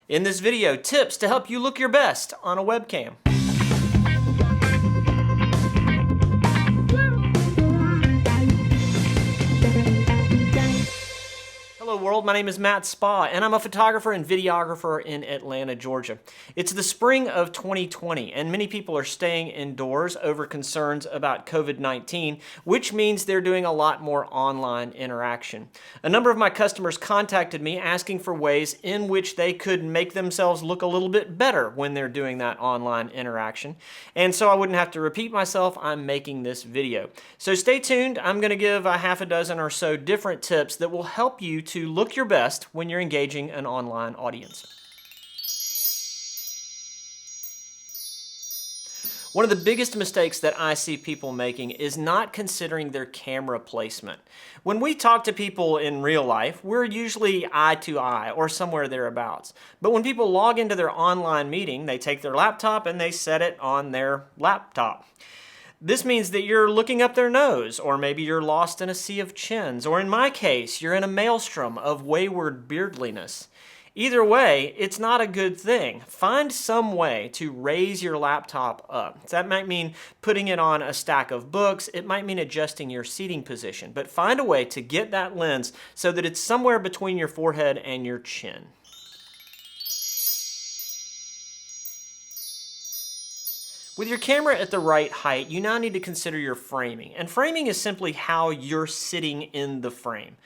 In this video, tips to help you look your best on a webcam. Hello world, my name is Matt Spa and I'm a photographer and videographer in Atlanta, Georgia. It's the spring of 2020 and many people are staying indoors over concerns about COVID-19, which means they're doing a lot more online interaction. A number of my customers contacted me asking for ways in which they could make themselves look a little bit better when they're doing that online interaction. And so I wouldn't have to repeat myself, I'm making this video. So stay tuned, I'm going to give a half a dozen or so different tips that will help you to look your best when you're engaging an online audience. One of the biggest mistakes that I see people making is not considering their camera placement. When we talk to people in real life, we're usually eye to eye or somewhere thereabouts. But when people log into their online meeting, they take their laptop and they set it on their laptop. This means that you're looking up their nose, or maybe you're lost in a sea of chins, or in my case, you're in a maelstrom of wayward beardliness. Either way, it's not a good thing. Find some way to raise your laptop up. That might mean putting it on a stack of books, it might mean adjusting your seating position, but find a way to get that lens so that it's somewhere between your forehead and your chin. With your camera at the right height, you now need to consider your framing. And framing is simply how you're sitting in the frame.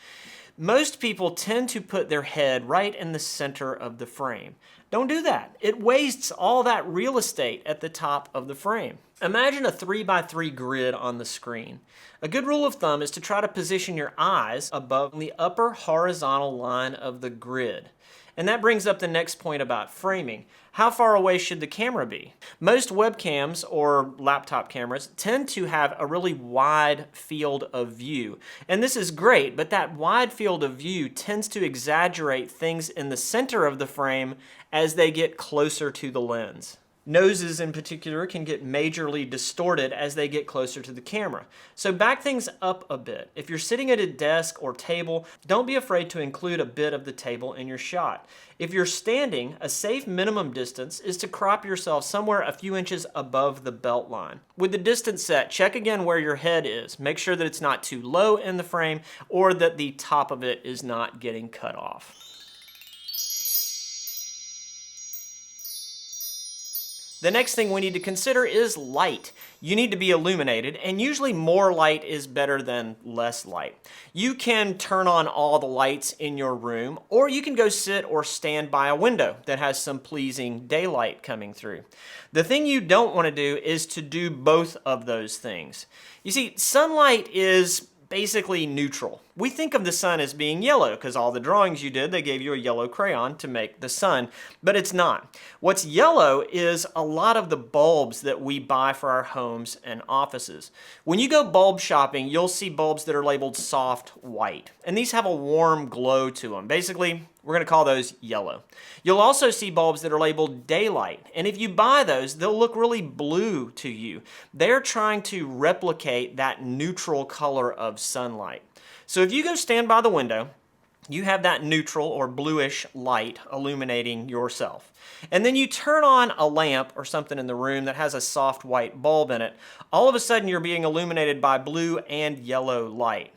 Most people tend to put their head right in the center of the frame. Don't do that. It wastes all that real estate at the top of the frame. Imagine a 3x3 grid on the screen. A good rule of thumb is to try to position your eyes above the upper horizontal line of the grid. And that brings up the next point about framing. How far away should the camera be? Most webcams or laptop cameras tend to have a really wide field of view. And this is great, but that wide field of view tends to exaggerate things in the center of the frame as they get closer to the lens. Noses in particular can get majorly distorted as they get closer to the camera. So back things up a bit. If you're sitting at a desk or table, don't be afraid to include a bit of the table in your shot. If you're standing, a safe minimum distance is to crop yourself somewhere a few inches above the belt line. With the distance set, check again where your head is. Make sure that it's not too low in the frame or that the top of it is not getting cut off. The next thing we need to consider is light. You need to be illuminated, and usually more light is better than less light. You can turn on all the lights in your room, or you can go sit or stand by a window that has some pleasing daylight coming through. The thing you don't want to do is to do both of those things. You see, sunlight is basically neutral. We think of the sun as being yellow because all the drawings you did, they gave you a yellow crayon to make the sun, but it's not. What's yellow is a lot of the bulbs that we buy for our homes and offices. When you go bulb shopping, you'll see bulbs that are labeled soft white, and these have a warm glow to them. Basically, we're going to call those yellow. You'll also see bulbs that are labeled daylight, and if you buy those, they'll look really blue to you. They're trying to replicate that neutral color of sunlight. So if you go stand by the window, you have that neutral or bluish light illuminating yourself. And then you turn on a lamp or something in the room that has a soft white bulb in it. All of a sudden you're being illuminated by blue and yellow light.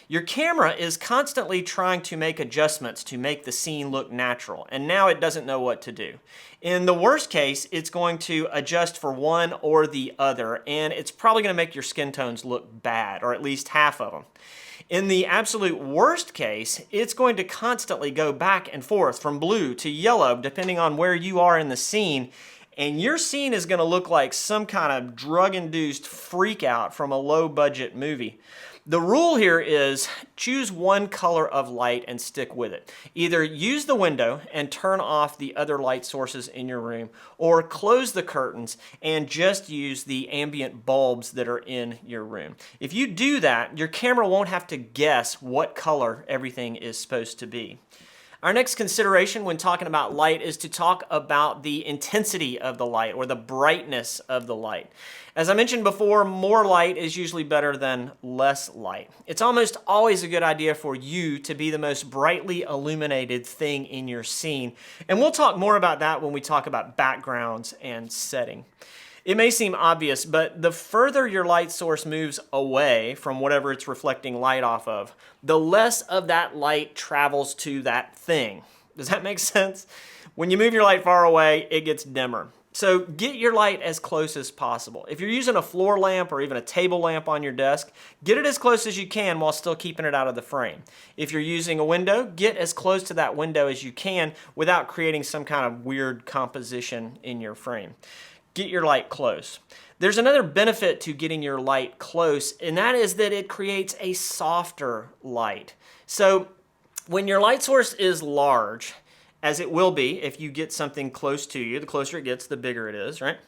Your camera is constantly trying to make adjustments to make the scene look natural, and now it doesn't know what to do. In the worst case, it's going to adjust for one or the other, and it's probably going to make your skin tones look bad, or at least half of them. In the absolute worst case, it's going to constantly go back and forth from blue to yellow, depending on where you are in the scene, and your scene is going to look like some kind of drug-induced freak out from a low-budget movie. The rule here is choose one color of light and stick with it. Either use the window and turn off the other light sources in your room, or close the curtains and just use the ambient bulbs that are in your room. If you do that, your camera won't have to guess what color everything is supposed to be. Our next consideration when talking about light is to talk about the intensity of the light or the brightness of the light. As I mentioned before, more light is usually better than less light. It's almost always a good idea for you to be the most brightly illuminated thing in your scene, and we'll talk more about that when we talk about backgrounds and setting. It may seem obvious, but the further your light source moves away from whatever it's reflecting light off of, the less of that light travels to that thing. Does that make sense? When you move your light far away, it gets dimmer. So get your light as close as possible. If you're using a floor lamp or even a table lamp on your desk, get it as close as you can while still keeping it out of the frame. If you're using a window, get as close to that window as you can without creating some kind of weird composition in your frame. Get your light close. There's another benefit to getting your light close, and that is that it creates a softer light. So when your light source is large, as it will be if you get something close to you, the closer it gets, the bigger it is, right?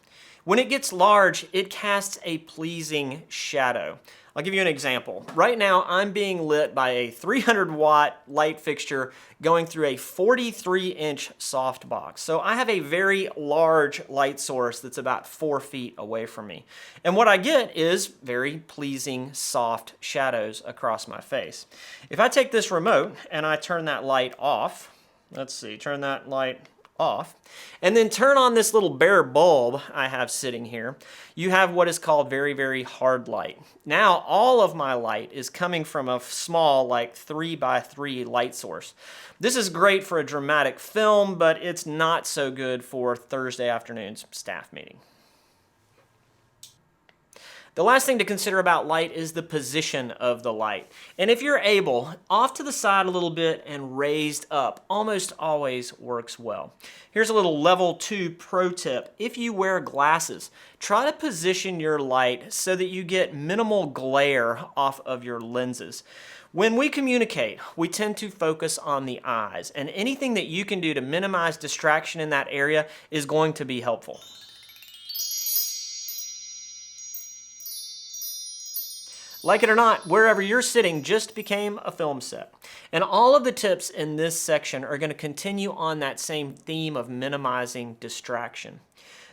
When it gets large, it casts a pleasing shadow. I'll give you an example. Right now, I'm being lit by a 300-watt light fixture going through a 43-inch softbox. So I have a very large light source that's about 4 feet away from me. And what I get is very pleasing, soft shadows across my face. If I take this remote and I turn that light off, let's see, turn that light off, and then turn on this little bare bulb I have sitting here, you have what is called very, very hard light. Now all of my light is coming from a small, like 3x3 light source. This is great for a dramatic film, but it's not so good for Thursday afternoon's staff meeting. The last thing to consider about light is the position of the light. And if you're able, off to the side a little bit and raised up almost always works well. Here's a little level 2 pro tip. If you wear glasses, try to position your light so that you get minimal glare off of your lenses. When we communicate, we tend to focus on the eyes, and anything that you can do to minimize distraction in that area is going to be helpful. Like it or not, wherever you're sitting just became a film set. And all of the tips in this section are going to continue on that same theme of minimizing distraction.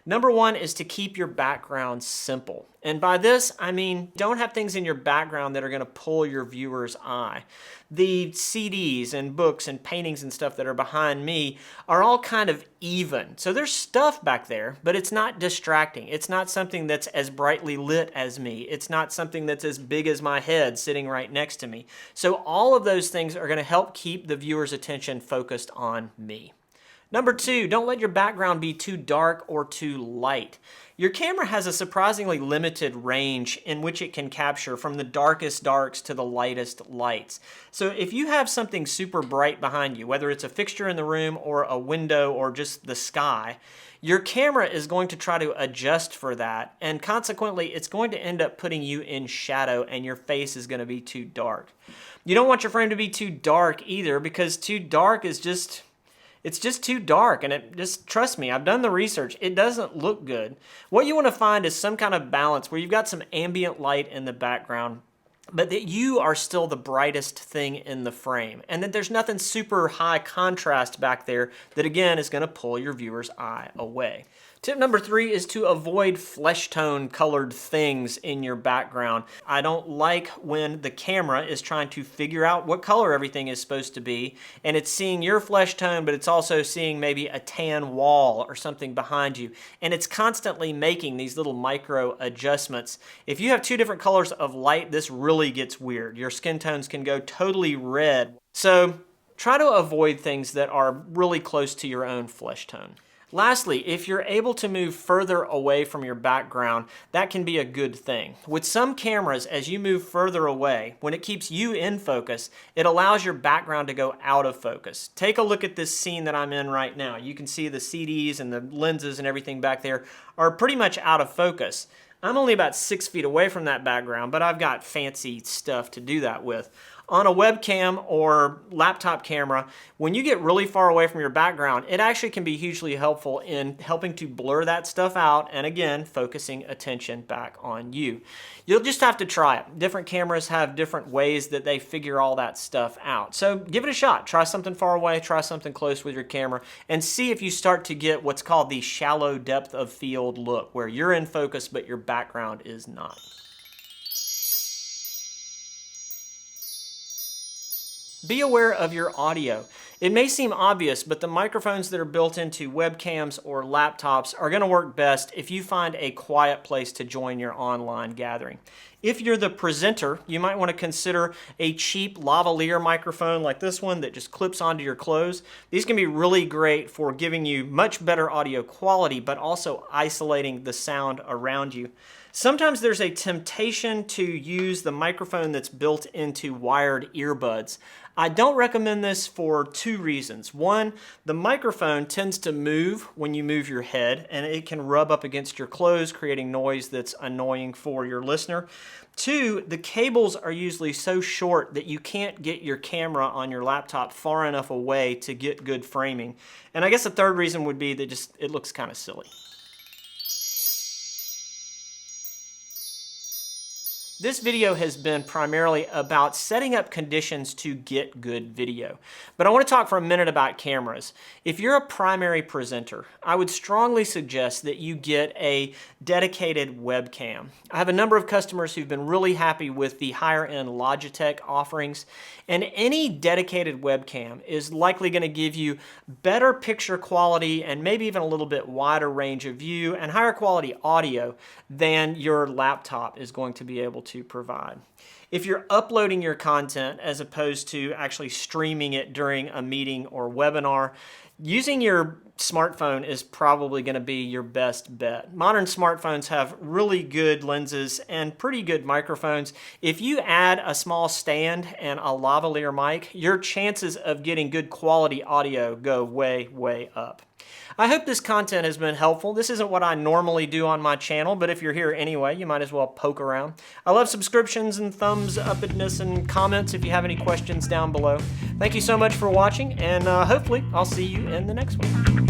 Number 1 is to keep your background simple. And by this, I mean don't have things in your background that are going to pull your viewer's eye. The CDs and books and paintings and stuff that are behind me are all kind of even. So there's stuff back there, but it's not distracting. It's not something that's as brightly lit as me. It's not something that's as big as my head sitting right next to me. So all of those things are going to help keep the viewer's attention focused on me. Number 2, don't let your background be too dark or too light. Your camera has a surprisingly limited range in which it can capture from the darkest darks to the lightest lights. So if you have something super bright behind you, whether it's a fixture in the room or a window or just the sky, your camera is going to try to adjust for that, and consequently it's going to end up putting you in shadow and your face is going to be too dark. You don't want your frame to be too dark either, because too dark is just... it's just too dark, and trust me, I've done the research. It doesn't look good. What you want to find is some kind of balance where you've got some ambient light in the background, but that you are still the brightest thing in the frame, and that there's nothing super high contrast back there that again is going to pull your viewer's eye away. Tip number 3 is to avoid flesh tone colored things in your background. I don't like when the camera is trying to figure out what color everything is supposed to be, and it's seeing your flesh tone, but it's also seeing maybe a tan wall or something behind you, and it's constantly making these little micro adjustments. If you have 2 different colors of light, this really gets weird. Your skin tones can go totally red. So try to avoid things that are really close to your own flesh tone. Lastly, if you're able to move further away from your background, that can be a good thing. With some cameras, as you move further away, when it keeps you in focus, it allows your background to go out of focus. Take a look at this scene that I'm in right now. You can see the CDs and the lenses and everything back there are pretty much out of focus. I'm only about 6 feet away from that background, but I've got fancy stuff to do that with. On a webcam or laptop camera, when you get really far away from your background, it actually can be hugely helpful in helping to blur that stuff out and again, focusing attention back on you. You'll just have to try it. Different cameras have different ways that they figure all that stuff out. So give it a shot. Try something far away, try something close with your camera, and see if you start to get what's called the shallow depth of field look, where you're in focus but your background is not. Be aware of your audio. It may seem obvious, but the microphones that are built into webcams or laptops are going to work best if you find a quiet place to join your online gathering. If you're the presenter, you might want to consider a cheap lavalier microphone like this one that just clips onto your clothes. These can be really great for giving you much better audio quality, but also isolating the sound around you. Sometimes there's a temptation to use the microphone that's built into wired earbuds. I don't recommend this for two reasons. One, the microphone tends to move when you move your head, and it can rub up against your clothes, creating noise that's annoying for your listener. Two, the cables are usually so short that you can't get your camera on your laptop far enough away to get good framing. And I guess the third reason would be that it looks kind of silly. This video has been primarily about setting up conditions to get good video. But I want to talk for a minute about cameras. If you're a primary presenter, I would strongly suggest that you get a dedicated webcam. I have a number of customers who've been really happy with the higher end Logitech offerings, and any dedicated webcam is likely going to give you better picture quality and maybe even a little bit wider range of view and higher quality audio than your laptop is going to be able to provide. If you're uploading your content as opposed to actually streaming it during a meeting or webinar, using your smartphone is probably going to be your best bet. Modern smartphones have really good lenses and pretty good microphones. If you add a small stand and a lavalier mic, your chances of getting good quality audio go way, way up. I hope this content has been helpful. This isn't what I normally do on my channel, but if you're here anyway, you might as well poke around. I love subscriptions and thumbs upness and comments if you have any questions down below. Thank you so much for watching, and hopefully I'll see you in the next one.